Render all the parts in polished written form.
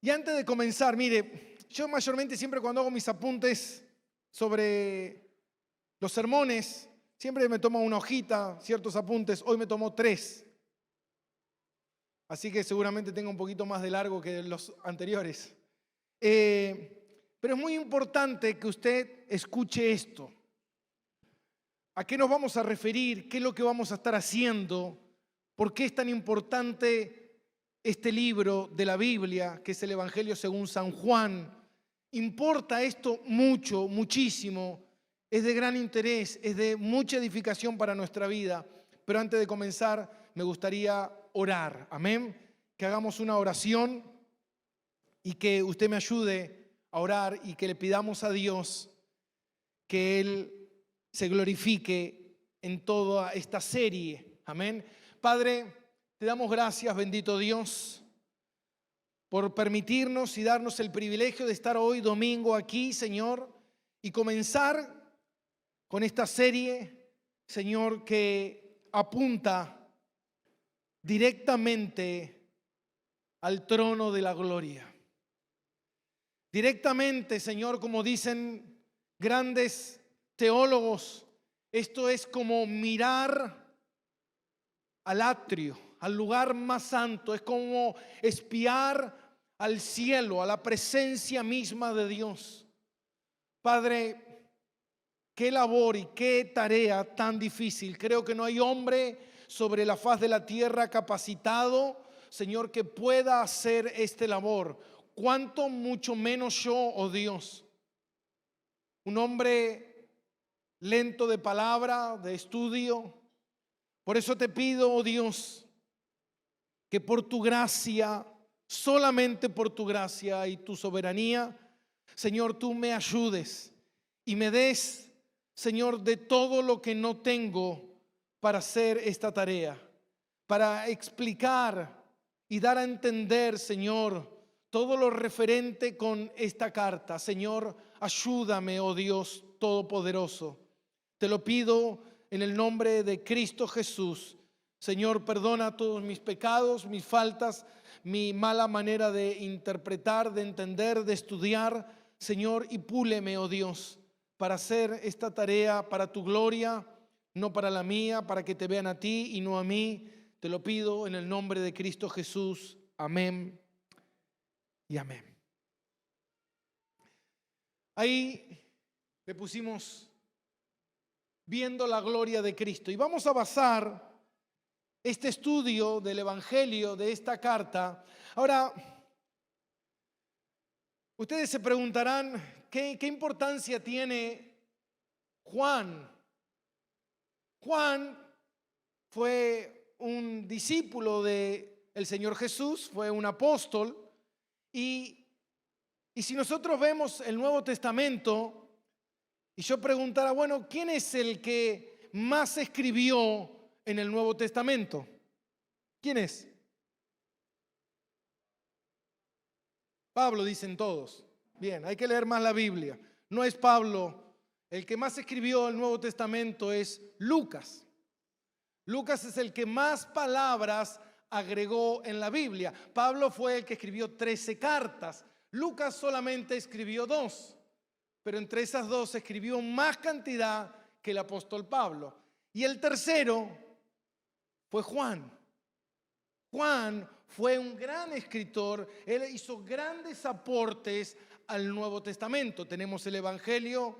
Y antes de comenzar, mire, yo mayormente siempre cuando hago mis apuntes sobre los sermones, siempre me tomo una hojita, ciertos apuntes. Hoy me tomó 3. Así que seguramente tengo un poquito más de largo que los anteriores. Pero es muy importante que usted escuche esto. ¿A qué nos vamos a referir? ¿Qué es lo que vamos a estar haciendo? ¿Por qué es tan importante este libro de la Biblia, que es el Evangelio según San Juan? Importa esto mucho, muchísimo. Es de gran interés, es de mucha edificación para nuestra vida. Pero antes de comenzar, me gustaría orar. Amén. Que hagamos una oración y que usted me ayude a orar y que le pidamos a Dios que Él se glorifique en toda esta serie. Amén. Padre, te damos gracias, bendito Dios, por permitirnos y darnos el privilegio de estar hoy domingo aquí, Señor, y comenzar con esta serie, Señor, que apunta directamente al trono de la gloria. Directamente, Señor, como dicen grandes teólogos, esto es como mirar al atrio, al lugar más santo, es como espiar al cielo, a la presencia misma de Dios. Padre, qué labor y qué tarea tan difícil. Creo que no hay hombre sobre la faz de la tierra capacitado, Señor, que pueda hacer esta labor. Cuánto mucho menos yo, oh Dios, un hombre lento de palabra, de estudio. Por eso te pido, oh Dios, que por tu gracia, solamente por tu gracia y tu soberanía, Señor, tú me ayudes y me des, Señor, de todo lo que no tengo para hacer esta tarea, para explicar y dar a entender, Señor, todo lo referente con esta carta. Señor, ayúdame, oh Dios Todopoderoso. Te lo pido en el nombre de Cristo Jesús. Señor, perdona todos mis pecados, mis faltas, mi mala manera de interpretar, de entender, de estudiar. Señor, y púleme, oh Dios, para hacer esta tarea para tu gloria, no para la mía, para que te vean a ti y no a mí. Te lo pido en el nombre de Cristo Jesús. Amén y amén. Ahí le pusimos viendo la gloria de Cristo. Y vamos a basar este estudio del Evangelio, de esta carta. Ahora, ustedes se preguntarán, ¿qué importancia tiene Juan? Juan fue un discípulo del Señor Jesús, fue un apóstol. Y si nosotros vemos el Nuevo Testamento, y yo preguntara, bueno, ¿quién es el que más escribió en el Nuevo Testamento? ¿Quién es? Pablo, dicen todos. Bien, hay que leer más la Biblia. No es Pablo. El que más escribió el Nuevo Testamento es Lucas. Lucas es el que más palabras agregó en la Biblia. Pablo fue el que escribió 13 cartas. Lucas solamente escribió 2. Pero entre esas 2 escribió más cantidad que el apóstol Pablo. Y el tercero fue Juan. Juan fue un gran escritor, él hizo grandes aportes al Nuevo Testamento. Tenemos el Evangelio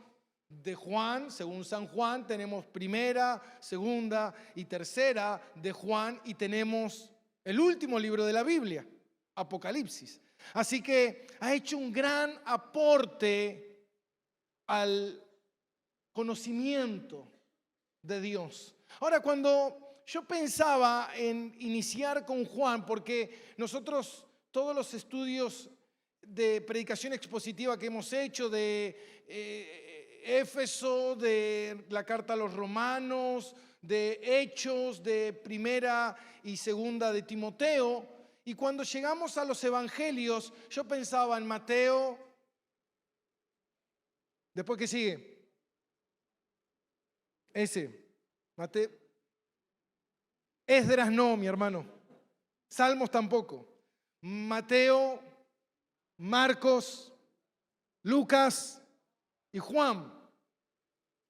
de Juan, según San Juan, tenemos primera, segunda y tercera de Juan y tenemos el último libro de la Biblia, Apocalipsis. Así que ha hecho un gran aporte al conocimiento de Dios. Ahora, cuando yo pensaba en iniciar con Juan, porque nosotros todos los estudios de predicación expositiva que hemos hecho de Éfeso, de la carta a los Romanos, de Hechos, de primera y segunda de Timoteo, y cuando llegamos a los evangelios, yo pensaba en Mateo. Después, ¿qué sigue? Mateo. Esdras no, mi hermano. Salmos tampoco. Mateo, Marcos, Lucas y Juan.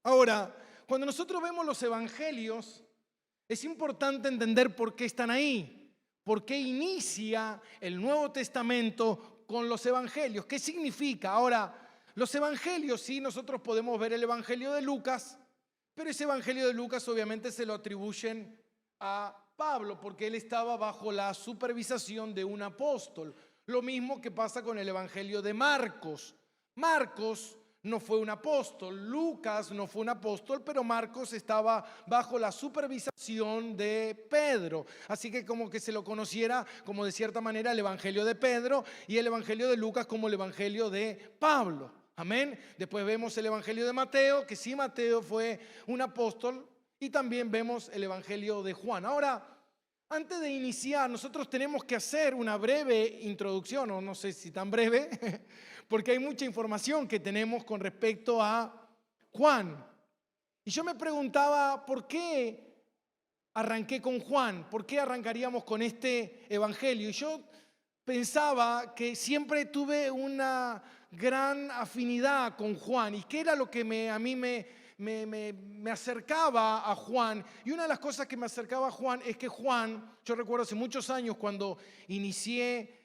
Ahora, cuando nosotros vemos los evangelios, es importante entender por qué están ahí, por qué inicia el Nuevo Testamento con los evangelios. ¿Qué significa? Ahora, los evangelios, sí, nosotros podemos ver el evangelio de Lucas, pero ese evangelio de Lucas obviamente se lo atribuyen a Pablo, porque él estaba bajo la supervisación de un apóstol. Lo mismo que pasa con el evangelio de Marcos. Marcos no fue un apóstol, Lucas no fue un apóstol, pero Marcos estaba bajo la supervisación de Pedro. Así que como que se lo conociera como de cierta manera el evangelio de Pedro y el evangelio de Lucas como el evangelio de Pablo. Amén. Después vemos el evangelio de Mateo, que sí, Mateo fue un apóstol, y también vemos el evangelio de Juan. Ahora, antes de iniciar, nosotros tenemos que hacer una breve introducción, o no sé si tan breve, porque hay mucha información que tenemos con respecto a Juan. Y yo me preguntaba, ¿por qué arranqué con Juan? ¿Por qué arrancaríamos con este evangelio? Y yo pensaba que siempre tuve una gran afinidad con Juan. ¿Y qué era lo que a mí me acercaba a Juan? Y una de las cosas que me acercaba a Juan es que Juan, yo recuerdo hace muchos años cuando inicié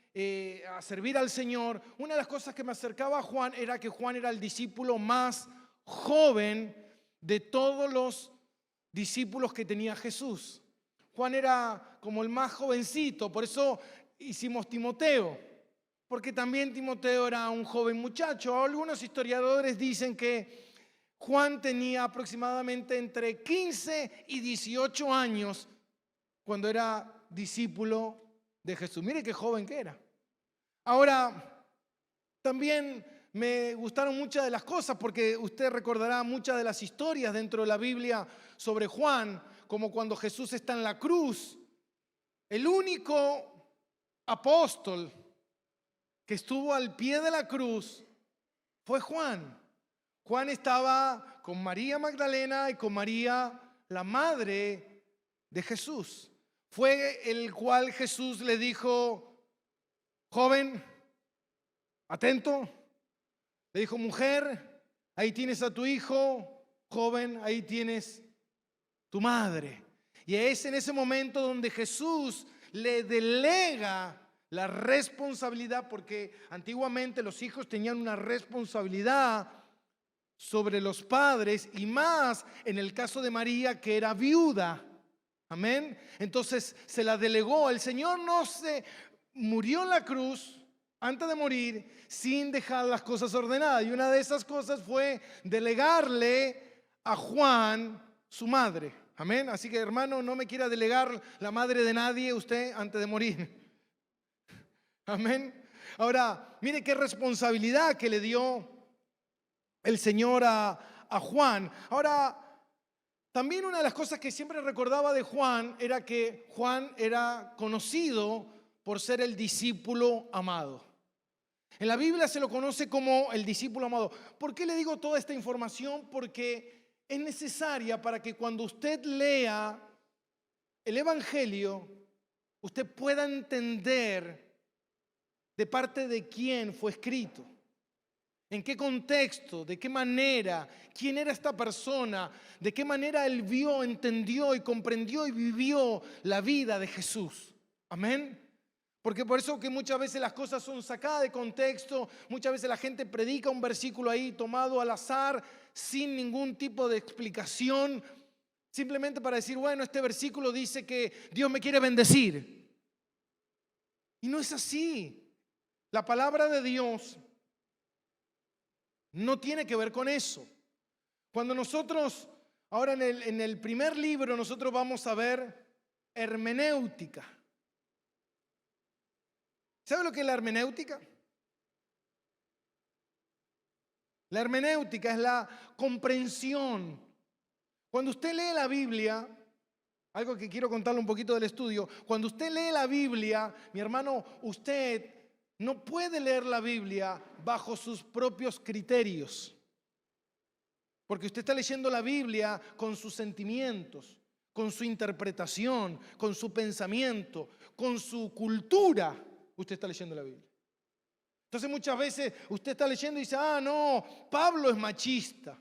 a servir al Señor, una de las cosas que me acercaba a Juan era que Juan era el discípulo más joven de todos los discípulos que tenía Jesús. Juan era como el más jovencito, por eso hicimos Timoteo, porque también Timoteo era un joven muchacho. Algunos historiadores dicen que Juan tenía aproximadamente entre 15 y 18 años cuando era discípulo de Jesús. Mire qué joven que era. Ahora, también me gustaron muchas de las cosas, porque usted recordará muchas de las historias dentro de la Biblia sobre Juan, como cuando Jesús está en la cruz. El único apóstol que estuvo al pie de la cruz fue Juan. Juan estaba con María Magdalena y con María, la madre de Jesús. Fue el cual Jesús le dijo: joven, atento. Le dijo: mujer, ahí tienes a tu hijo. Joven, ahí tienes tu madre. Y es en ese momento donde Jesús le delega la responsabilidad, porque antiguamente los hijos tenían una responsabilidad sobre los padres, y más en el caso de María, que era viuda. Amén. Entonces se la delegó. El Señor no se murió en la cruz antes de morir sin dejar las cosas ordenadas, y una de esas cosas fue delegarle a Juan su madre. Amén. Así que, hermano, no me quiera delegar la madre de nadie usted antes de morir. Amén. Ahora, mire qué responsabilidad que le dio el Señor a Juan. Ahora, también una de las cosas que siempre recordaba de Juan era que Juan era conocido por ser el discípulo amado. En la Biblia se lo conoce como el discípulo amado. ¿Por qué le digo toda esta información? Porque es necesaria para que cuando usted lea el Evangelio, usted pueda entender de parte de quién fue escrito, en qué contexto, de qué manera, quién era esta persona, de qué manera él vio, entendió y comprendió y vivió la vida de Jesús. Amén. Porque por eso que muchas veces las cosas son sacadas de contexto, muchas veces la gente predica un versículo ahí tomado al azar, sin ningún tipo de explicación, simplemente para decir: bueno, este versículo dice que Dios me quiere bendecir. Y no es así. La palabra de Dios no tiene que ver con eso. Cuando nosotros, ahora en el primer libro, nosotros vamos a ver hermenéutica. ¿Sabe lo que es la hermenéutica? La hermenéutica es la comprensión. Cuando usted lee la Biblia, algo que quiero contarle un poquito del estudio, cuando usted lee la Biblia, mi hermano, usted no puede leer la Biblia bajo sus propios criterios, porque usted está leyendo la Biblia con sus sentimientos, con su interpretación, con su pensamiento, con su cultura. Usted está leyendo la Biblia. Entonces muchas veces usted está leyendo y dice, no, Pablo es machista.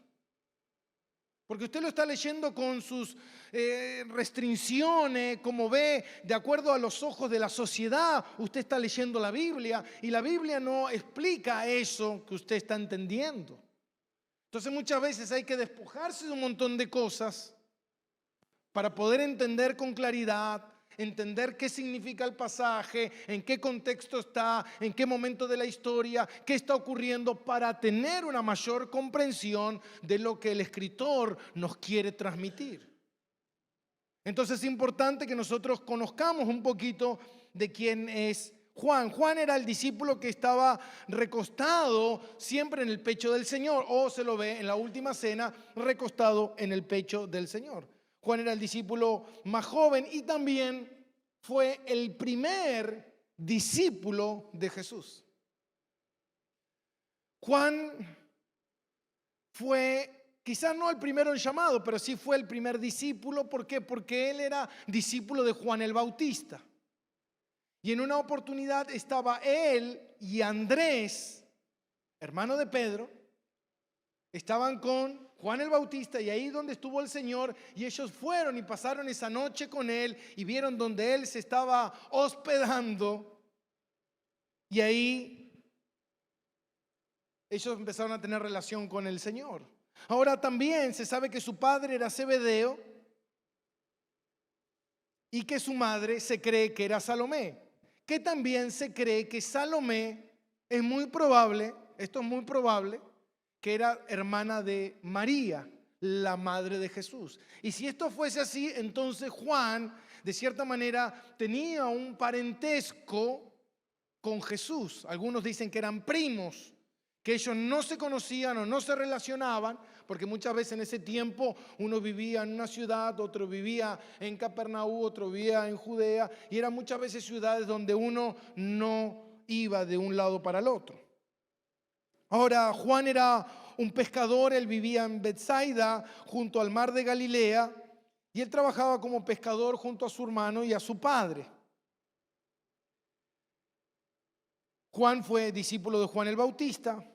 Porque usted lo está leyendo con sus restricciones, como ve, de acuerdo a los ojos de la sociedad. Usted está leyendo la Biblia y la Biblia no explica eso que usted está entendiendo. Entonces muchas veces hay que despojarse de un montón de cosas para poder entender con claridad, entender qué significa el pasaje, en qué contexto está, en qué momento de la historia, qué está ocurriendo, para tener una mayor comprensión de lo que el escritor nos quiere transmitir. Entonces es importante que nosotros conozcamos un poquito de quién es Juan. Juan era el discípulo que estaba recostado siempre en el pecho del Señor, o se lo ve en la última cena recostado en el pecho del Señor. Juan era el discípulo más joven y también fue el primer discípulo de Jesús. Juan fue quizás no el primero en llamado, pero sí fue el primer discípulo. ¿Por qué? Porque él era discípulo de Juan el Bautista. Y en una oportunidad estaba él y Andrés, hermano de Pedro, estaban con Juan el Bautista y ahí donde estuvo el Señor, y ellos fueron y pasaron esa noche con él y vieron donde él se estaba hospedando, y ahí ellos empezaron a tener relación con el Señor. Ahora también se sabe que su padre era Zebedeo y que su madre se cree que era Salomé, que también se cree que Salomé es muy probable, esto es muy probable, que era hermana de María, la madre de Jesús. Y si esto fuese así, entonces Juan, de cierta manera, tenía un parentesco con Jesús. Algunos dicen que eran primos, que ellos no se conocían o no se relacionaban, porque muchas veces en ese tiempo uno vivía en una ciudad, otro vivía en Capernaú, otro vivía en Judea, y eran muchas veces ciudades donde uno no iba de un lado para el otro. Ahora, Juan era un pescador, él vivía en Betsaida, junto al mar de Galilea, y él trabajaba como pescador junto a su hermano y a su padre. Juan fue discípulo de Juan el Bautista,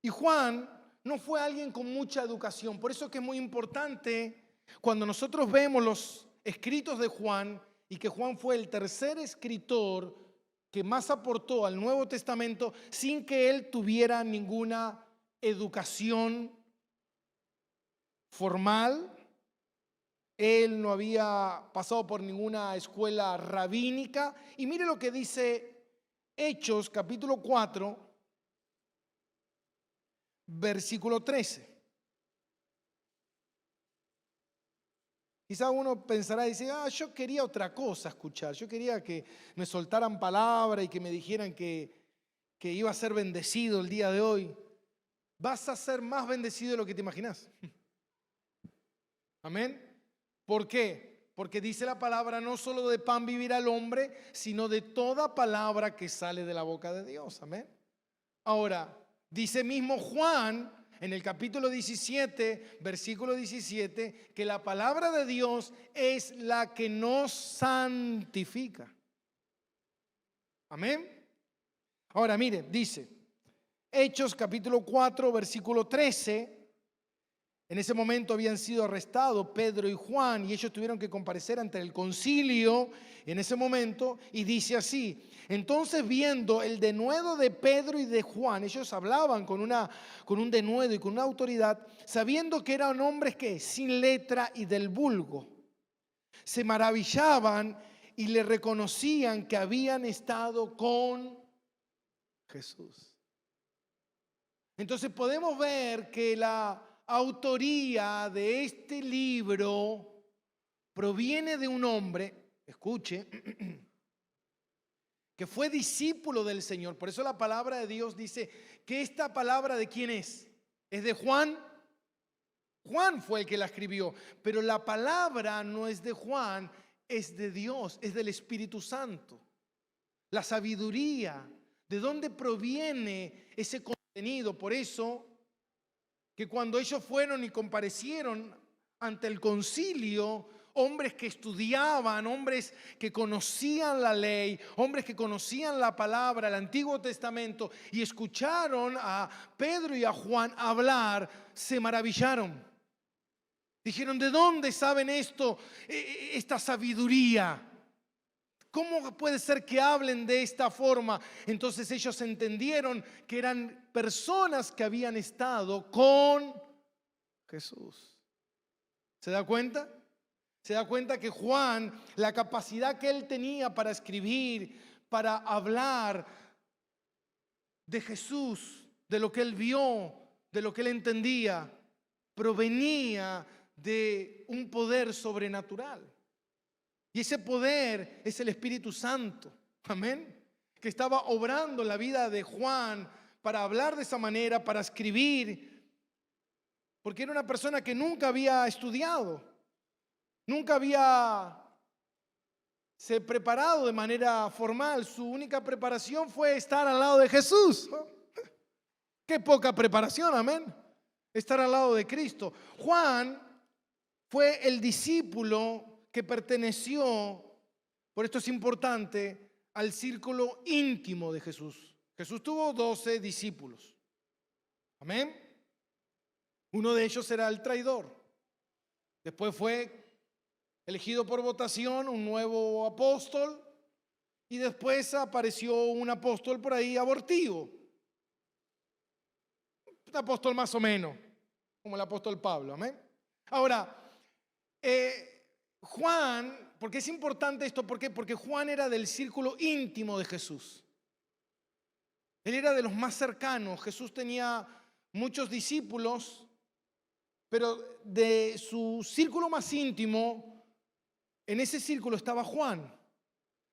y Juan no fue alguien con mucha educación. Por eso es que es muy importante cuando nosotros vemos los escritos de Juan, y que Juan fue el tercer escritor que más aportó al Nuevo Testamento sin que él tuviera ninguna educación formal. Él no había pasado por ninguna escuela rabínica. Y mire lo que dice Hechos capítulo 4, versículo 13. Quizá uno pensará y dice, yo quería otra cosa escuchar, yo quería que me soltaran palabra y que me dijeran que iba a ser bendecido el día de hoy. Vas a ser más bendecido de lo que te imaginas. Amén. ¿Por qué? Porque dice la palabra, no solo de pan vivirá el hombre, sino de toda palabra que sale de la boca de Dios. Amén. Ahora, dice mismo Juan en el capítulo 17, versículo 17, que la palabra de Dios es la que nos santifica. Amén. Ahora mire, dice Hechos capítulo 4, versículo 13. En ese momento habían sido arrestados Pedro y Juan, y ellos tuvieron que comparecer ante el concilio en ese momento, y dice así: entonces, viendo el denuedo de Pedro y de Juan, ellos hablaban con un denuedo y con una autoridad, sabiendo que eran hombres que sin letra y del vulgo, se maravillaban y le reconocían que habían estado con Jesús. Entonces podemos ver que la autoría de este libro proviene de un hombre, escuche, que fue discípulo del Señor. Por eso la palabra de Dios dice que esta palabra, ¿de quién es? ¿Es de Juan? Juan fue el que la escribió, pero la palabra no es de Juan, es de Dios, es del Espíritu Santo. La sabiduría, ¿de dónde proviene ese contenido? Por eso que cuando ellos fueron y comparecieron ante el concilio, hombres que estudiaban, hombres que conocían la ley, hombres que conocían la palabra, el Antiguo Testamento, y escucharon a Pedro y a Juan hablar, se maravillaron. Dijeron, ¿de dónde saben esto, esta sabiduría? ¿Cómo puede ser que hablen de esta forma? Entonces ellos entendieron que eran personas que habían estado con Jesús. ¿Se da cuenta? Se da cuenta que Juan, la capacidad que él tenía para escribir, para hablar de Jesús, de lo que él vio, de lo que él entendía, provenía de un poder sobrenatural. Y ese poder es el Espíritu Santo, amén, que estaba obrando en la vida de Juan para hablar de esa manera, para escribir, porque era una persona que nunca había estudiado, nunca había se preparado de manera formal. Su única preparación fue estar al lado de Jesús. Qué poca preparación, amén, estar al lado de Cristo. Juan fue el discípulo que perteneció, por esto es importante, al círculo íntimo de Jesús. Jesús tuvo 12 discípulos. Amén. Uno de ellos era el traidor. Después fue elegido por votación un nuevo apóstol. Y después apareció un apóstol por ahí abortivo. Un apóstol más o menos, como el apóstol Pablo. Amén. Ahora, Juan, ¿por qué es importante esto? ¿Por qué? Porque Juan era del círculo íntimo de Jesús. Él era de los más cercanos. Jesús tenía muchos discípulos, pero de su círculo más íntimo, en ese círculo estaba Juan.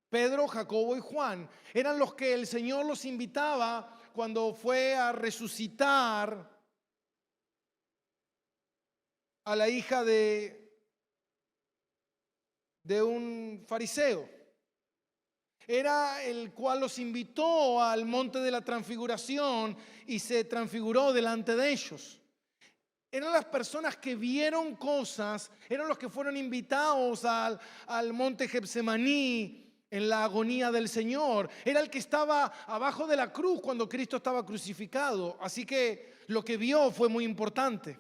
Pedro, Jacobo y Juan. Eran los que el Señor los invitaba cuando fue a resucitar a la hija de un fariseo. Era el cual los invitó al monte de la transfiguración y se transfiguró delante de ellos. Eran las personas que vieron cosas, eran los que fueron invitados al monte Getsemaní en la agonía del Señor. Era el que estaba abajo de la cruz cuando Cristo estaba crucificado. Así que lo que vio fue muy importante.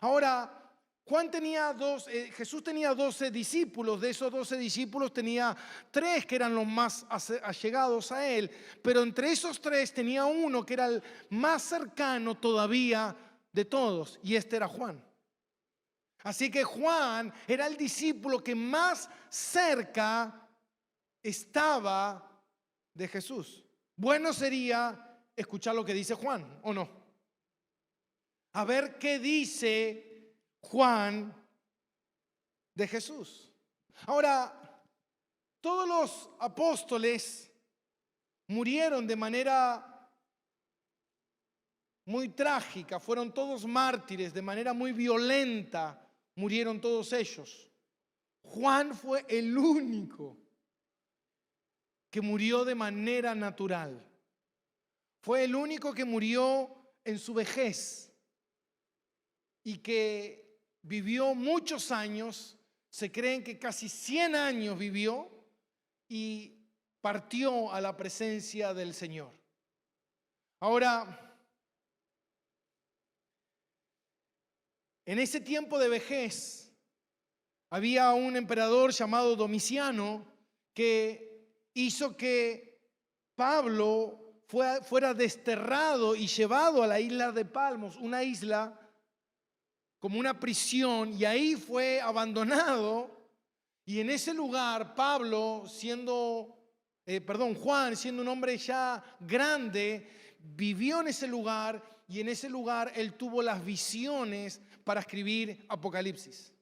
Ahora, Jesús tenía 12 discípulos. De esos 12 discípulos tenía 3 que eran los más allegados a él. Pero entre esos 3 tenía uno que era el más cercano todavía de todos. Y este era Juan. Así que Juan era el discípulo que más cerca estaba de Jesús. Bueno sería escuchar lo que dice Juan, ¿o no? A ver qué dice Juan de Jesús. Ahora, todos los apóstoles murieron de manera muy trágica, fueron todos mártires, de manera muy violenta, murieron todos ellos. Juan fue el único que murió de manera natural. Fue el único que murió en su vejez y que vivió muchos años. Se creen que casi 100 años vivió y partió a la presencia del Señor. Ahora, en ese tiempo de vejez había un emperador llamado Domiciano que hizo que Pablo fuera desterrado y llevado a la isla de Patmos, una isla como una prisión, y ahí fue abandonado. Y en ese lugar Juan, siendo un hombre ya grande, vivió en ese lugar, y en ese lugar él tuvo las visiones para escribir Apocalipsis.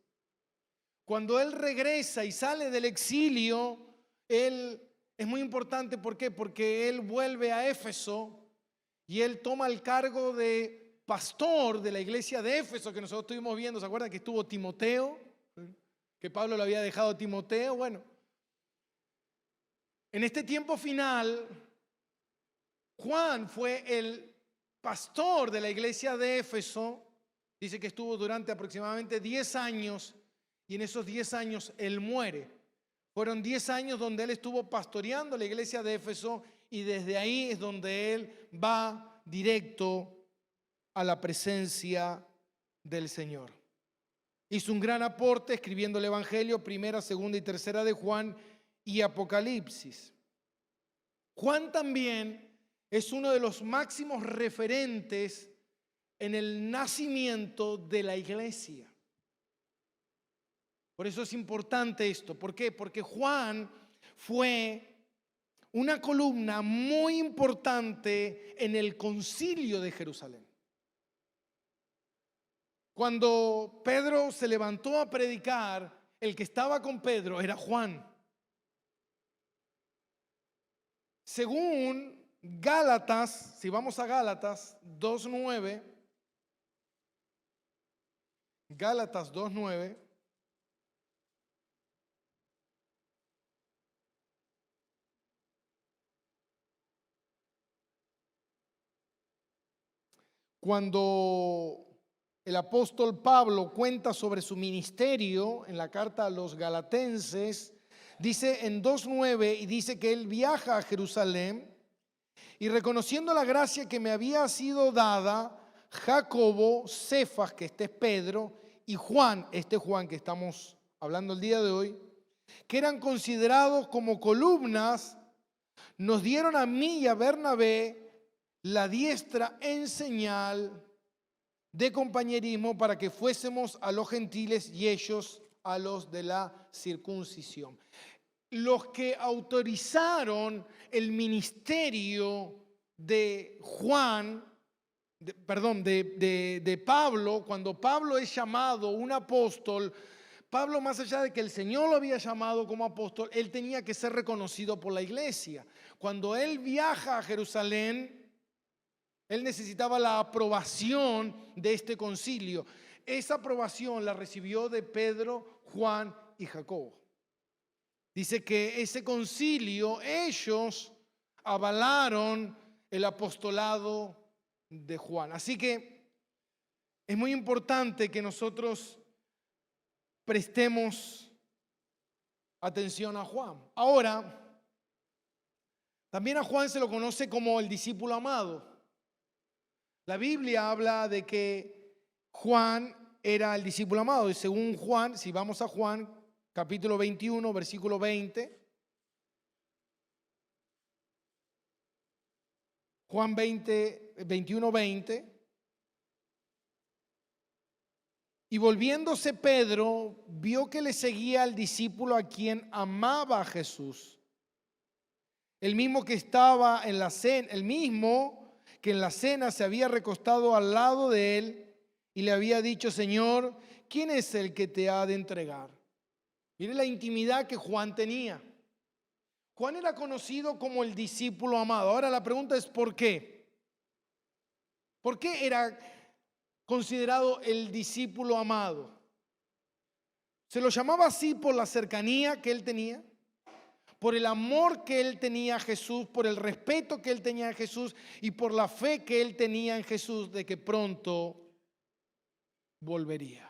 Cuando él regresa y sale del exilio, es muy importante. ¿Por qué? Porque él vuelve a Éfeso y él toma el cargo de pastor de la iglesia de Éfeso que nosotros estuvimos viendo. ¿Se acuerdan que estuvo Timoteo? Que Pablo lo había dejado a Timoteo. Bueno, en este tiempo final, Juan fue el pastor de la iglesia de Éfeso. Dice que estuvo durante aproximadamente 10 años y en esos 10 años él muere. Fueron 10 años donde él estuvo pastoreando la iglesia de Éfeso y desde ahí es donde él va directo a la presencia del Señor. Hizo un gran aporte escribiendo el Evangelio, primera, segunda y tercera de Juan y Apocalipsis. Juan también es uno de los máximos referentes en el nacimiento de la iglesia. Por eso es importante esto. ¿Por qué? Porque Juan fue una columna muy importante en el concilio de Jerusalén. Cuando Pedro se levantó a predicar, el que estaba con Pedro era Juan. Según Gálatas, si vamos a Gálatas 2:9, Gálatas 2:9, cuando el apóstol Pablo cuenta sobre su ministerio en la carta a los Galatenses, dice en 2:9 y dice que él viaja a Jerusalén y reconociendo la gracia que me había sido dada, Jacobo, Cefas, que este es Pedro, y Juan, este Juan que estamos hablando el día de hoy, que eran considerados como columnas, nos dieron a mí y a Bernabé la diestra en señal de compañerismo para que fuésemos a los gentiles y ellos a los de la circuncisión. Los que autorizaron el ministerio de Juan, de Pablo, cuando Pablo es llamado un apóstol, Pablo, más allá de que el Señor lo había llamado como apóstol, él tenía que ser reconocido por la iglesia. Cuando él viaja a Jerusalén, él necesitaba la aprobación de este concilio. Esa aprobación la recibió de Pedro, Juan y Jacobo. Dice que ese concilio, ellos avalaron el apostolado de Juan. Así que es muy importante que nosotros prestemos atención a Juan. Ahora, también a Juan se lo conoce como el discípulo amado. La Biblia habla de que Juan era el discípulo amado y según Juan, si vamos a Juan capítulo 21, versículo 20, Juan 21, 20, y volviéndose Pedro, vio que le seguía al discípulo a quien amaba a Jesús, el mismo que estaba en la cena, el mismo que en la cena se había recostado al lado de él y le había dicho: Señor, ¿quién es el que te ha de entregar? Mire la intimidad que Juan tenía. Juan era conocido como el discípulo amado. Ahora la pregunta es ¿por qué? ¿Por qué era considerado el discípulo amado? Se lo llamaba así por la cercanía que él tenía, por el amor que él tenía a Jesús, por el respeto que él tenía a Jesús y por la fe que él tenía en Jesús de que pronto volvería.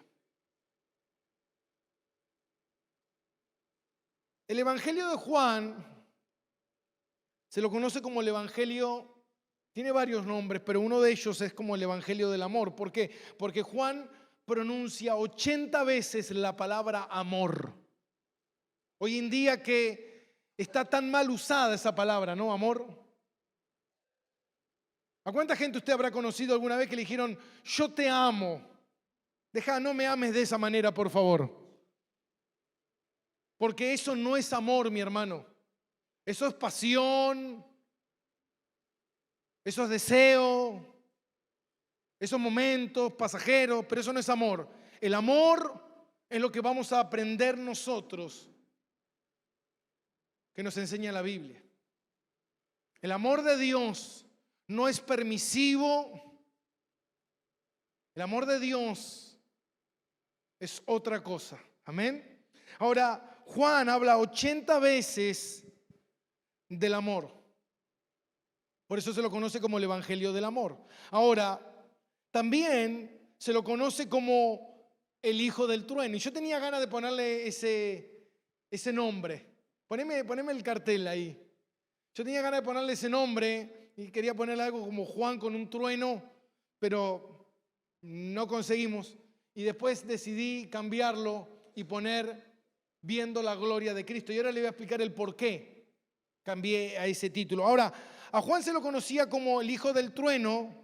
El Evangelio de Juan se lo conoce como el Evangelio, tiene varios nombres, pero uno de ellos es como el Evangelio del amor. ¿Por qué? Porque Juan pronuncia 80 veces la palabra amor. Hoy en día que está tan mal usada esa palabra, ¿no? Amor. ¿A cuánta gente usted habrá conocido alguna vez que le dijeron: yo te amo? Deja, no me ames de esa manera, por favor. Porque eso no es amor, mi hermano. Eso es pasión, eso es deseo, esos momentos pasajeros, pero eso no es amor. El amor es lo que vamos a aprender nosotros, que nos enseña la Biblia. El amor de Dios no es permisivo. El amor de Dios es otra cosa. Amén. Ahora, Juan habla 80 veces del amor. Por eso se lo conoce como el Evangelio del amor. Ahora, también se lo conoce como el hijo del trueno. Y yo tenía ganas de ponerle ese nombre. Poneme el cartel ahí. Yo tenía ganas de ponerle ese nombre y quería ponerle algo como Juan con un trueno, pero no conseguimos. Y después decidí cambiarlo y poner Viendo la gloria de Cristo. Y ahora le voy a explicar el por qué cambié a ese título. Ahora, a Juan se lo conocía como el hijo del trueno,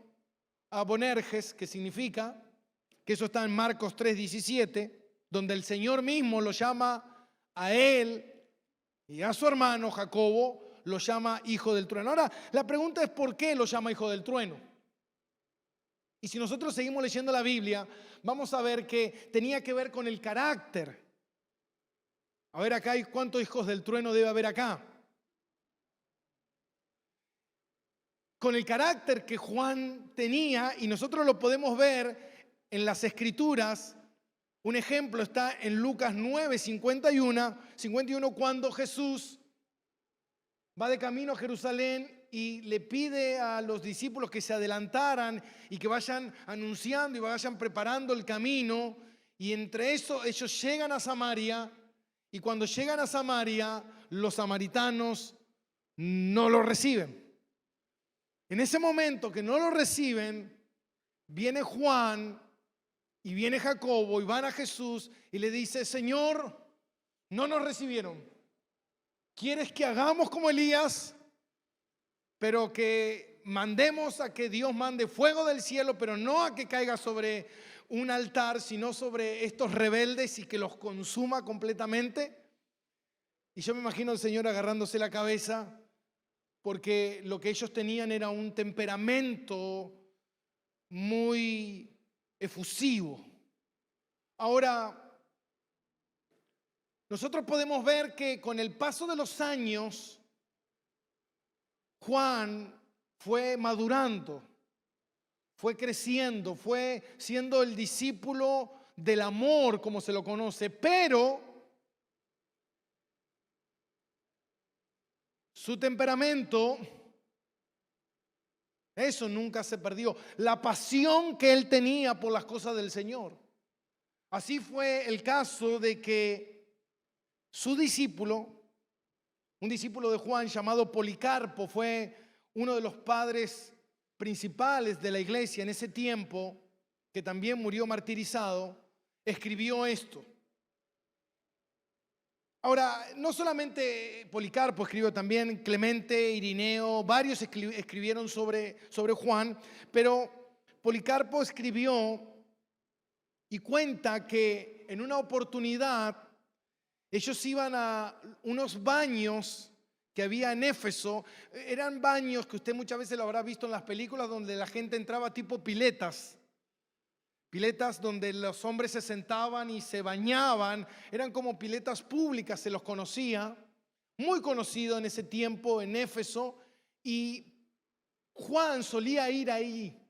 a Bonerges, que significa, que eso está en Marcos 3:17, donde el Señor mismo lo llama a él y a su hermano Jacobo, lo llama hijo del trueno. Ahora, la pregunta es ¿por qué lo llama hijo del trueno? Y si nosotros seguimos leyendo la Biblia, vamos a ver que tenía que ver con el carácter. A ver acá, ¿cuántos hijos del trueno debe haber acá? Con el carácter que Juan tenía, y nosotros lo podemos ver en las Escrituras. Un ejemplo está en Lucas 9:51, cuando Jesús va de camino a Jerusalén y le pide a los discípulos que se adelantaran y que vayan anunciando y vayan preparando el camino. Y entre eso ellos llegan a Samaria, y cuando llegan a Samaria, los samaritanos no lo reciben. En ese momento que no lo reciben, viene Juan y viene Jacobo y van a Jesús y le dice: Señor, no nos recibieron. ¿Quieres que hagamos como Elías, pero que mandemos a que Dios mande fuego del cielo, pero no a que caiga sobre un altar, sino sobre estos rebeldes y que los consuma completamente? Y yo me imagino al Señor agarrándose la cabeza, porque lo que ellos tenían era un temperamento muy efusivo. Ahora, nosotros podemos ver que con el paso de los años, Juan fue madurando, fue creciendo, fue siendo el discípulo del amor, como se lo conoce, pero su temperamento, eso nunca se perdió. La pasión que él tenía por las cosas del Señor. Así fue el caso de que su discípulo, un discípulo de Juan llamado Policarpo, fue uno de los padres principales de la iglesia en ese tiempo, que también murió martirizado, escribió esto. Ahora, no solamente Policarpo escribió, también Clemente, Irineo, varios escribieron sobre Juan, pero Policarpo escribió y cuenta que en una oportunidad ellos iban a unos baños que había en Éfeso. Eran baños que usted muchas veces lo habrá visto en las películas, donde la gente entraba tipo piletas. Piletas donde los hombres se sentaban y se bañaban. Eran como piletas públicas, se los conocía. Muy conocido en ese tiempo en Éfeso. Y Juan solía ir ahí.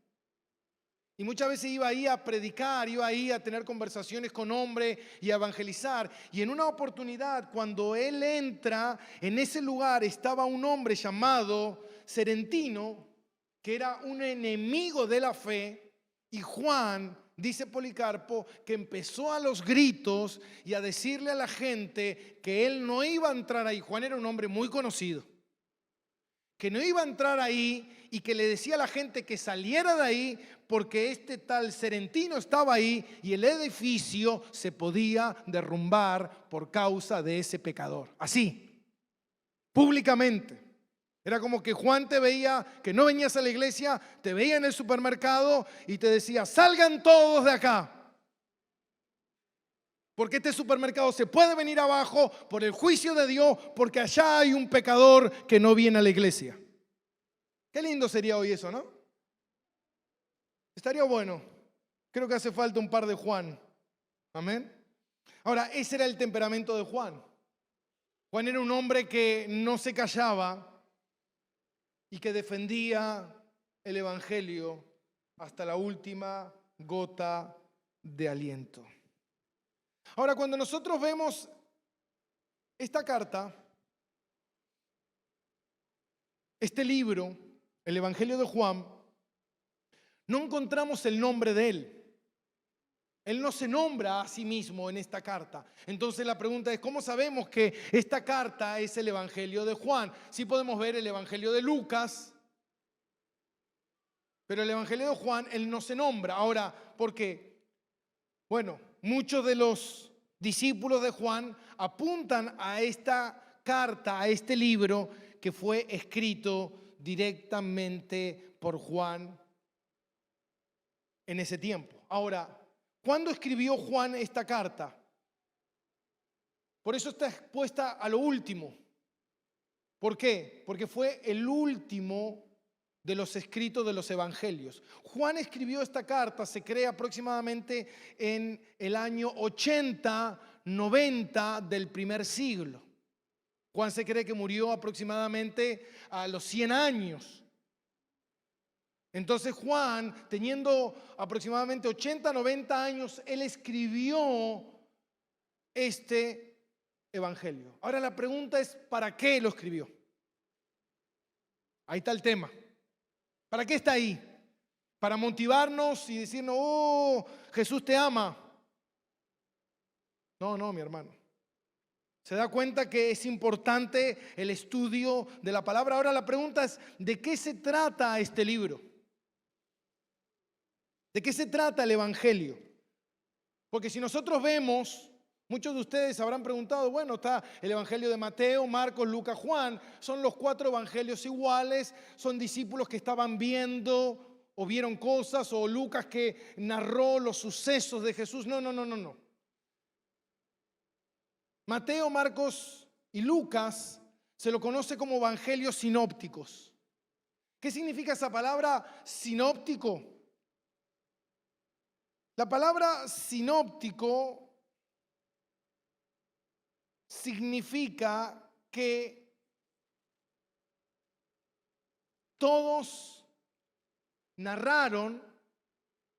Y muchas veces iba ahí a predicar, iba ahí a tener conversaciones con hombres y a evangelizar. Y en una oportunidad, cuando él entra en ese lugar, estaba un hombre llamado Cerentino, que era un enemigo de la fe. Y Juan, dice Policarpo, que empezó a los gritos y a decirle a la gente que él no iba a entrar ahí. Juan era un hombre muy conocido, que no iba a entrar ahí, y que le decía a la gente que saliera de ahí, porque este tal Cerentino estaba ahí y el edificio se podía derrumbar por causa de ese pecador. Así, públicamente. Era como que Juan te veía, que no venías a la iglesia, te veía en el supermercado y te decía: salgan todos de acá, porque este supermercado se puede venir abajo por el juicio de Dios, porque allá hay un pecador que no viene a la iglesia. Qué lindo sería hoy eso, ¿no? Estaría bueno. Creo que hace falta un par de Juan. Amén. Ahora, ese era el temperamento de Juan. Juan era un hombre que no se callaba y que defendía el evangelio hasta la última gota de aliento. Ahora, cuando nosotros vemos esta carta, este libro, el Evangelio de Juan, no encontramos el nombre de él. Él no se nombra a sí mismo en esta carta. Entonces la pregunta es, ¿cómo sabemos que esta carta es el Evangelio de Juan? Sí podemos ver el Evangelio de Lucas, pero el Evangelio de Juan, él no se nombra. Ahora, ¿por qué? Bueno, muchos de los discípulos de Juan apuntan a esta carta, a este libro que fue escrito directamente por Juan en ese tiempo. Ahora, ¿cuándo escribió Juan esta carta? Por eso está expuesta a lo último. ¿Por qué? Porque fue el último de los escritos de los evangelios. Juan escribió esta carta, se cree aproximadamente en el año 80, 90 del primer siglo. Juan se cree que murió aproximadamente a los 100 años. Entonces Juan, teniendo aproximadamente 80, 90 años, él escribió este evangelio. Ahora la pregunta es, ¿para qué lo escribió? Ahí está el tema. ¿Para qué está ahí? ¿Para motivarnos y decirnos, oh, Jesús te ama? No, mi hermano. Se da cuenta que es importante el estudio de la palabra. Ahora la pregunta es, ¿de qué se trata este libro? ¿De qué se trata el Evangelio? Porque si nosotros vemos, muchos de ustedes habrán preguntado, bueno, está el Evangelio de Mateo, Marcos, Lucas, Juan, son los 4 evangelios iguales, son discípulos que estaban viendo o vieron cosas, o Lucas que narró los sucesos de Jesús. No. Mateo, Marcos y Lucas se lo conoce como evangelios sinópticos. ¿Qué significa esa palabra sinóptico? La palabra sinóptico significa que todos narraron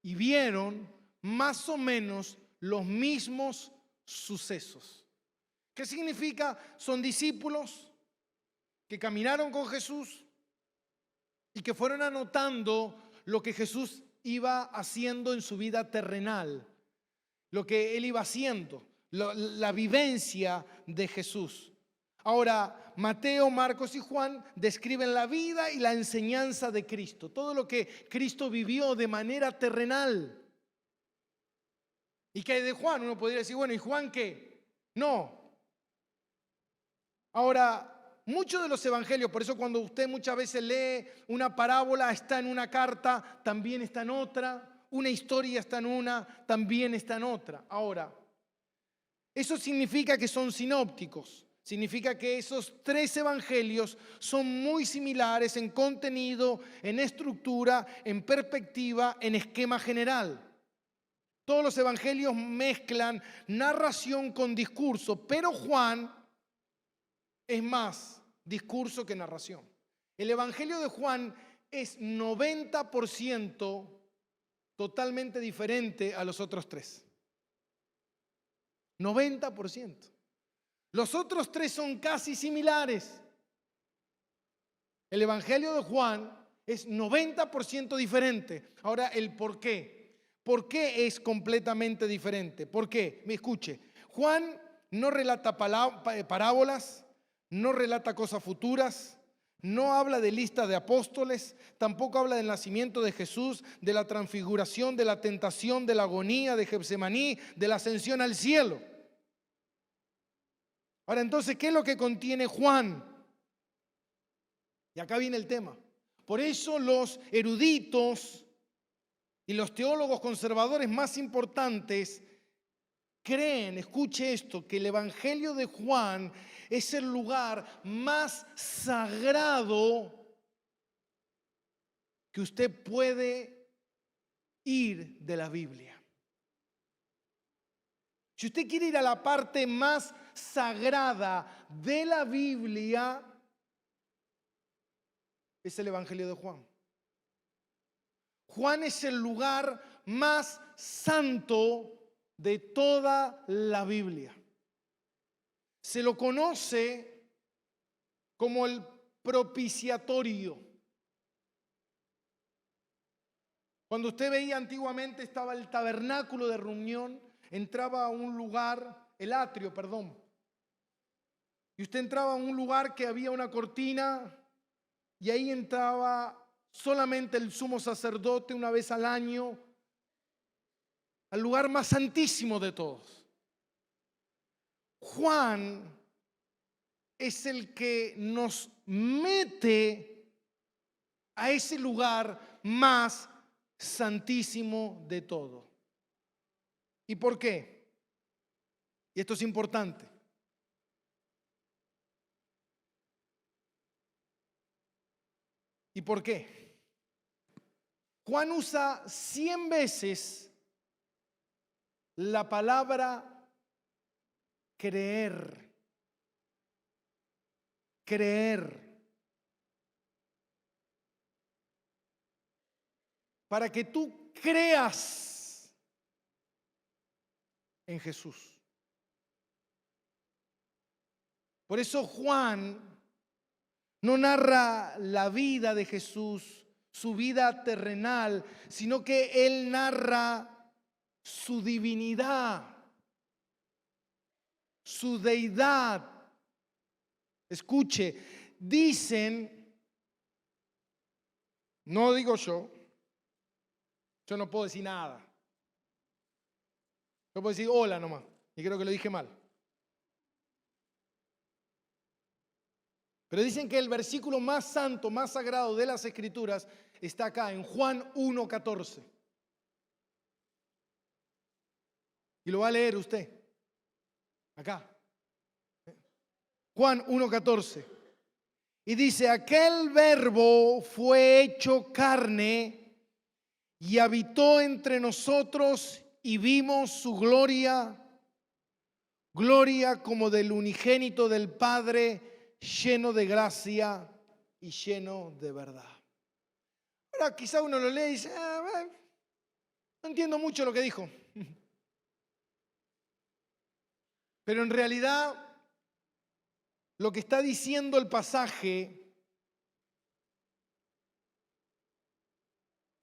y vieron más o menos los mismos sucesos. ¿Qué significa? Son discípulos que caminaron con Jesús y que fueron anotando lo que Jesús iba haciendo en su vida terrenal, lo que él iba haciendo, la vivencia de Jesús. Ahora, Mateo, Marcos y Juan describen la vida y la enseñanza de Cristo, todo lo que Cristo vivió de manera terrenal. ¿Y qué hay de Juan? Uno podría decir, bueno, ¿y Juan qué? No. Ahora, muchos de los evangelios, por eso cuando usted muchas veces lee una parábola, está en una carta, también está en otra, una historia está en una, también está en otra. Ahora, eso significa que son sinópticos. Significa que esos 3 evangelios son muy similares en contenido, en estructura, en perspectiva, en esquema general. Todos los evangelios mezclan narración con discurso, pero Juan es más discurso que narración. El evangelio de Juan es 90% totalmente diferente a los otros 3. 90%. Los otros 3 son casi similares. El Evangelio de Juan es 90% diferente. Ahora, el por qué. ¿Por qué es completamente diferente? ¿Por qué? Me escuche. Juan no relata parábolas, no relata cosas futuras, no habla de lista de apóstoles, tampoco habla del nacimiento de Jesús, de la transfiguración, de la tentación, de la agonía de Getsemaní, de la ascensión al cielo. Ahora, entonces, ¿qué es lo que contiene Juan? Y acá viene el tema. Por eso los eruditos y los teólogos conservadores más importantes creen, escuche esto, que el Evangelio de Juan es el lugar más sagrado que usted puede ir de la Biblia. Si usted quiere ir a la parte más sagrada de la Biblia, es el Evangelio de Juan. Juan es el lugar más santo de toda la Biblia. Se lo conoce como el propiciatorio. Cuando usted veía antiguamente estaba el tabernáculo de reunión, entraba a un lugar, el atrio, perdón. Y usted entraba a un lugar que había una cortina y ahí entraba solamente el sumo sacerdote una vez al año, al lugar más santísimo de todos. Juan es el que nos mete a ese lugar más santísimo de todo. ¿Y por qué? Y esto es importante. ¿Y por qué? Juan usa 100 veces la palabra creer. Creer. Para que tú creas en Jesús. Por eso Juan no narra la vida de Jesús, su vida terrenal, sino que él narra su divinidad, su deidad. Escuche, dicen, no digo yo no puedo decir nada. Yo puedo decir hola nomás, y creo que lo dije mal. Pero dicen que el versículo más santo, más sagrado de las Escrituras está acá, en Juan 1:14. Y lo va a leer usted. Acá. Juan 1:14. Y dice, aquel verbo fue hecho carne y habitó entre nosotros y vimos su gloria, gloria como del unigénito del Padre, lleno de gracia y lleno de verdad. Ahora quizá uno lo lee y dice, no entiendo mucho lo que dijo. Pero en realidad lo que está diciendo el pasaje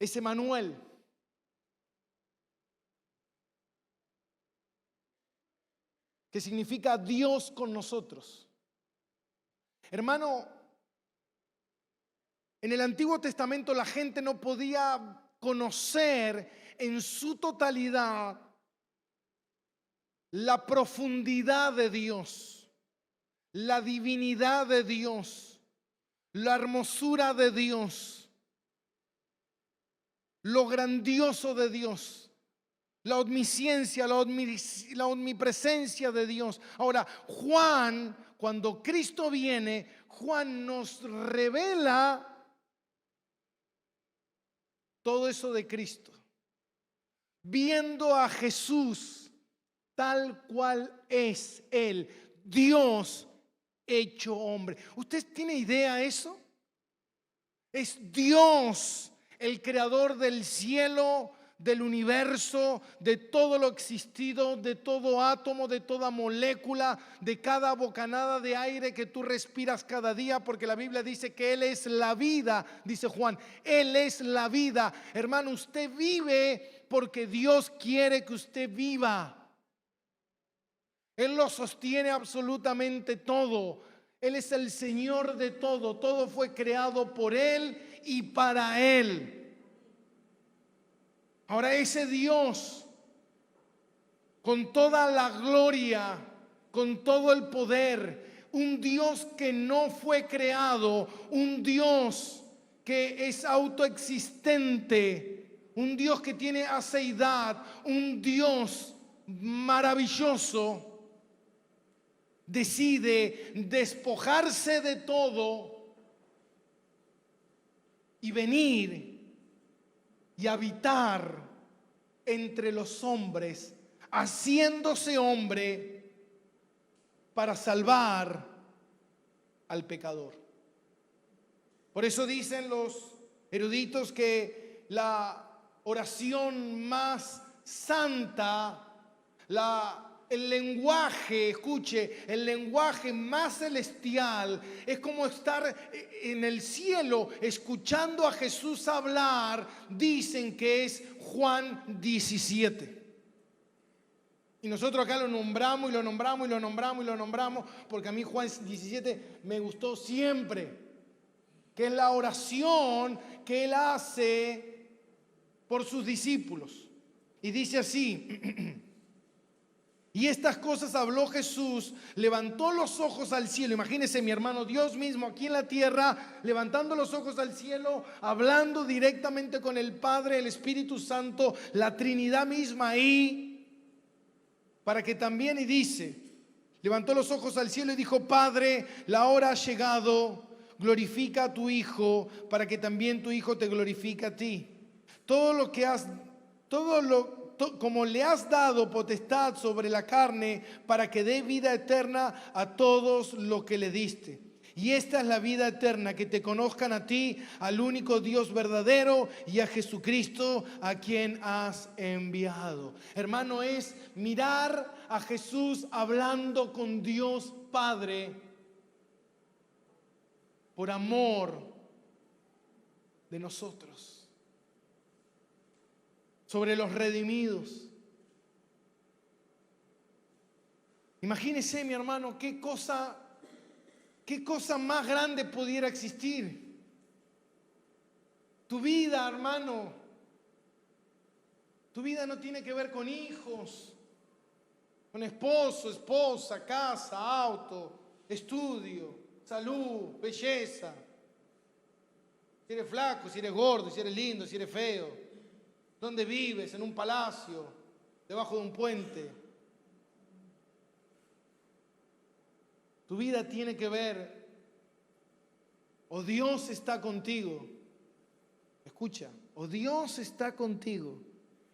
es Emmanuel. Que significa Dios con nosotros. Hermano, en el Antiguo Testamento la gente no podía conocer en su totalidad la profundidad de Dios, la divinidad de Dios, la hermosura de Dios, lo grandioso de Dios, la omnisciencia, la omnipresencia de Dios. Ahora, Juan, cuando Cristo viene, Juan nos revela todo eso de Cristo, viendo a Jesús tal cual es Él, Dios hecho hombre. ¿Usted tiene idea de eso? Es Dios el creador del cielo, del universo, de todo lo existido, de todo átomo, de toda molécula, de cada bocanada de aire que tú respiras cada día, porque la Biblia dice que Él es la vida, dice Juan, Él es la vida. Hermano, usted vive porque Dios quiere que usted viva. Él lo sostiene absolutamente todo. Él es el Señor de todo. Todo fue creado por Él y para Él. Ahora ese Dios, con toda la gloria, con todo el poder, un Dios que no fue creado, un Dios que es autoexistente, un Dios que tiene aceidad, un Dios maravilloso, decide despojarse de todo y venir y habitar entre los hombres, haciéndose hombre para salvar al pecador. Por eso dicen los eruditos que la oración más santa, el lenguaje, escuche, el lenguaje más celestial es como estar en el cielo escuchando a Jesús hablar. Dicen que es Juan 17. Y nosotros acá lo nombramos y lo nombramos y lo nombramos y lo nombramos, porque a mí Juan 17 me gustó siempre, que es la oración que él hace por sus discípulos. Y dice así: y estas cosas habló Jesús, levantó los ojos al cielo. Imagínese, mi hermano, Dios mismo aquí en la tierra, levantando los ojos al cielo, hablando directamente con el Padre, el Espíritu Santo, la Trinidad misma ahí. Para que también, y dice, levantó los ojos al cielo y dijo: Padre, la hora ha llegado, glorifica a tu Hijo, para que también tu Hijo te glorifique a ti. Como le has dado potestad sobre la carne, para que dé vida eterna a todos los que le diste. Y esta es la vida eterna, que te conozcan a ti, al único Dios verdadero, y a Jesucristo, a quien has enviado. Hermano, es mirar a Jesús hablando con Dios Padre por amor de nosotros, sobre los redimidos. Imagínese, mi hermano, qué cosa más grande pudiera existir. Tu vida, hermano, tu vida no tiene que ver con hijos, con esposo, esposa, casa, auto, estudio, salud, belleza. Si eres flaco, si eres gordo, si eres lindo, si eres feo. ¿Dónde vives? ¿En un palacio? ¿Debajo de un puente? Tu vida tiene que ver, o Dios está contigo. Escucha, o Dios está contigo.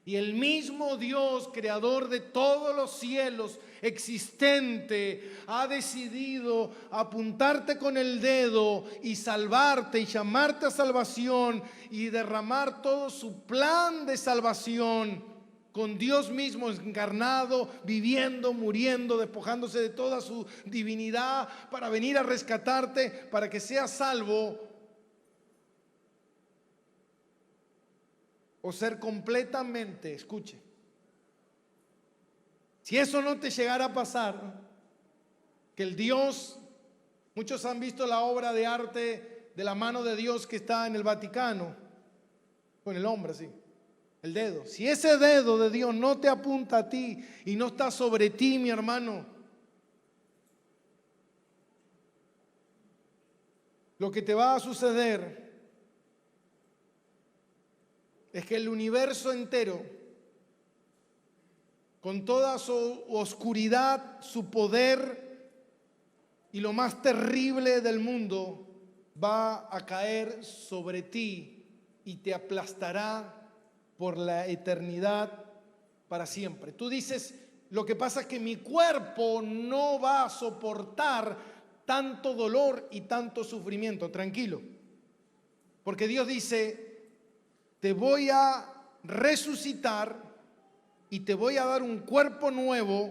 Y el mismo Dios, creador de todos los cielos, existente, ha decidido apuntarte con el dedo y salvarte y llamarte a salvación y derramar todo su plan de salvación, con Dios mismo encarnado, viviendo, muriendo, despojándose de toda su divinidad para venir a rescatarte, para que seas salvo o ser completamente, escuche. Si eso no te llegara a pasar, que el Dios, muchos han visto la obra de arte de la mano de Dios que está en el Vaticano, con el hombre así, el dedo. Si ese dedo de Dios no te apunta a ti y no está sobre ti, mi hermano, lo que te va a suceder es que el universo entero, con toda su oscuridad, su poder y lo más terrible del mundo, va a caer sobre ti y te aplastará por la eternidad para siempre. Tú dices: lo que pasa es que mi cuerpo no va a soportar tanto dolor y tanto sufrimiento. Tranquilo, porque Dios dice: te voy a resucitar y te voy a dar un cuerpo nuevo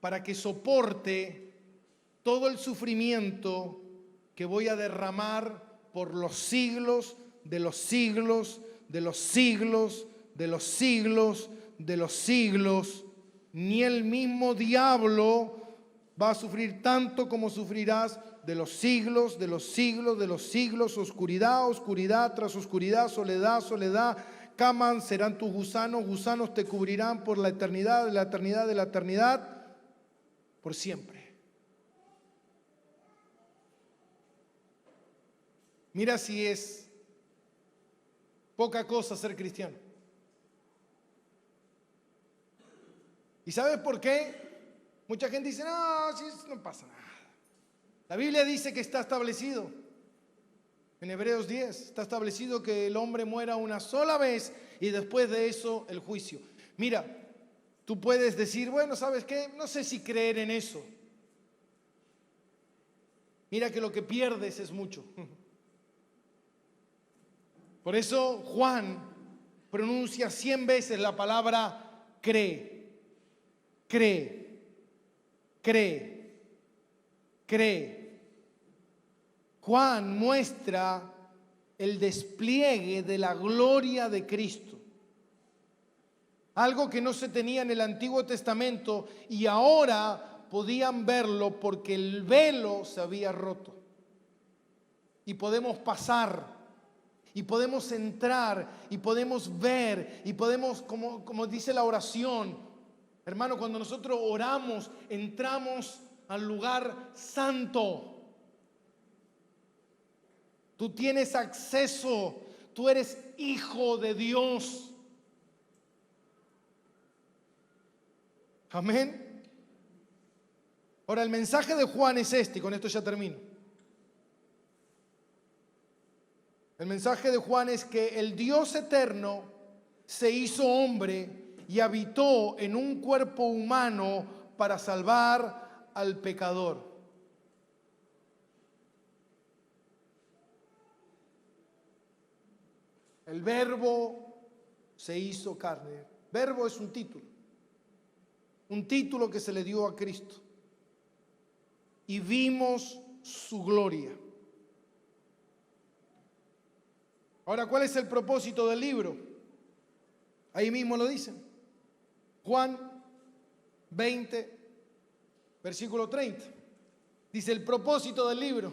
para que soporte todo el sufrimiento que voy a derramar por los siglos de los siglos, de los siglos, de los siglos, de los siglos. Ni el mismo diablo va a sufrir tanto como sufrirás de los siglos, de los siglos, de los siglos. Oscuridad, oscuridad tras oscuridad, soledad, soledad. Caman serán tus gusanos, gusanos te cubrirán por la eternidad, de la eternidad, de la eternidad, por siempre. Mira si es poca cosa ser cristiano. ¿Y sabes por qué? Mucha gente dice: no, si eso no pasa nada. La Biblia dice que está establecido. En Hebreos 10 está establecido que el hombre muera una sola vez y después de eso el juicio. Mira, tú puedes decir: bueno, ¿sabes qué? No sé si creer en eso. Mira que lo que pierdes es mucho. Por eso Juan pronuncia 100 veces la palabra cree. cree, cree, cree. Juan muestra el despliegue de la gloria de Cristo. Algo que no se tenía en el Antiguo Testamento y ahora podían verlo porque el velo se había roto. Y podemos pasar, y podemos entrar, y podemos ver, y podemos, como dice la oración, hermano, cuando nosotros oramos, entramos al lugar santo. Tú tienes acceso, tú eres hijo de Dios. Amén. Ahora el mensaje de Juan es este, y con esto ya termino. El mensaje de Juan es que el Dios eterno se hizo hombre y habitó en un cuerpo humano para salvar al pecador. El verbo se hizo carne. Verbo es un título que se le dio a Cristo. Y vimos su gloria. Ahora, ¿cuál es el propósito del libro? Ahí mismo lo dicen. Juan 20, versículo 30. Dice el propósito del libro.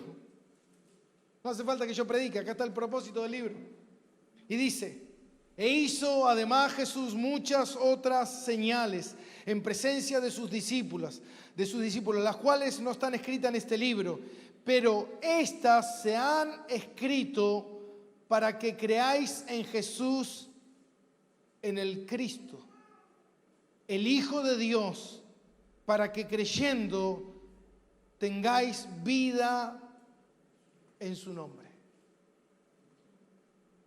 No hace falta que yo predique, acá está el propósito del libro. Y dice, e hizo además Jesús muchas otras señales en presencia de sus discípulos, las cuales no están escritas en este libro, pero estas se han escrito para que creáis en Jesús, en el Cristo, el Hijo de Dios, para que creyendo tengáis vida en su nombre.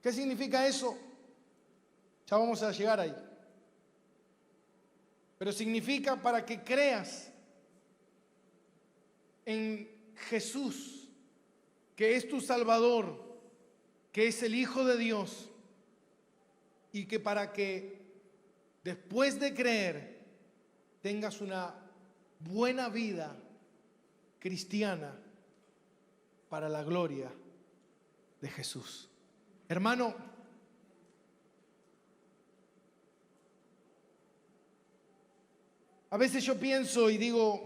¿Qué significa eso? Ya vamos a llegar ahí. Pero significa para que creas en Jesús, que es tu Salvador, que es el Hijo de Dios, y que para que después de creer tengas una buena vida cristiana para la gloria de Jesús. Hermano, a veces yo pienso y digo,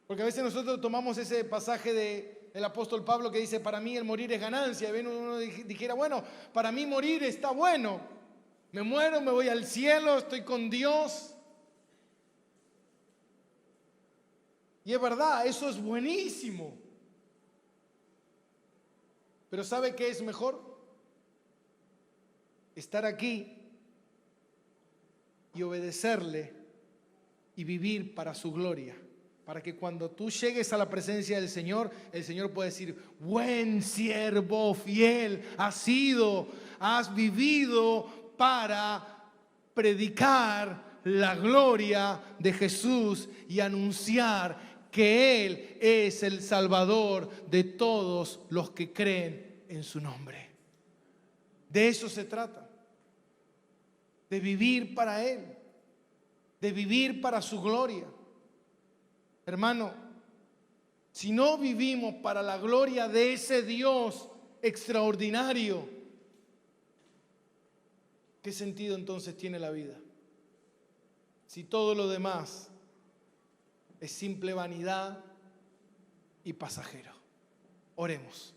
porque a veces nosotros tomamos ese pasaje del apóstol Pablo que dice, para mí el morir es ganancia. Y uno dijera, bueno, para mí morir está bueno. Me muero, me voy al cielo, estoy con Dios. Y es verdad, eso es buenísimo. Pero ¿sabe qué es mejor? Estar aquí y obedecerle y vivir para su gloria. Para que cuando tú llegues a la presencia del Señor, el Señor pueda decir, buen siervo fiel, has vivido para predicar la gloria de Jesús y anunciar que Él es el Salvador de todos los que creen en su nombre. De eso se trata. De vivir para Él. De vivir para su gloria. Hermano, si no vivimos para la gloria de ese Dios extraordinario, ¿qué sentido entonces tiene la vida? Si todo lo demás es simple vanidad y pasajero. Oremos.